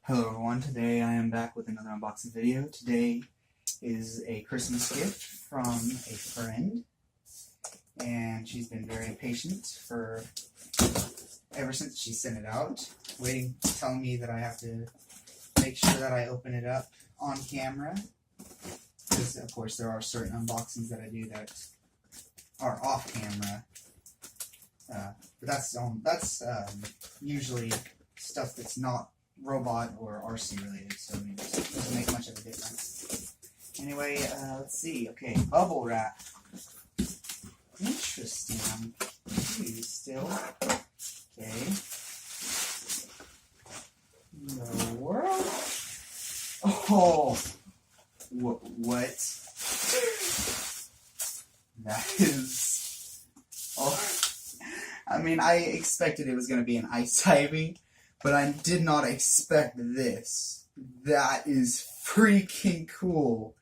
Hello everyone, today I am back with another unboxing video. Today is a Christmas gift from a friend, and she's been very patient for ever since she sent it out, telling me that I have to make sure that I open it up on camera, because of course there are certain unboxings that I do that are off camera, but that's usually stuff that's not robot or RC related, so it doesn't make much of a difference. Anyway, let's see. Okay, bubble wrap. Interesting. I'm confused still. Okay. In the world? Oh! What? That is... Oh. I mean, I expected it was going to be an ICybie, but I did not expect this. That is freaking cool.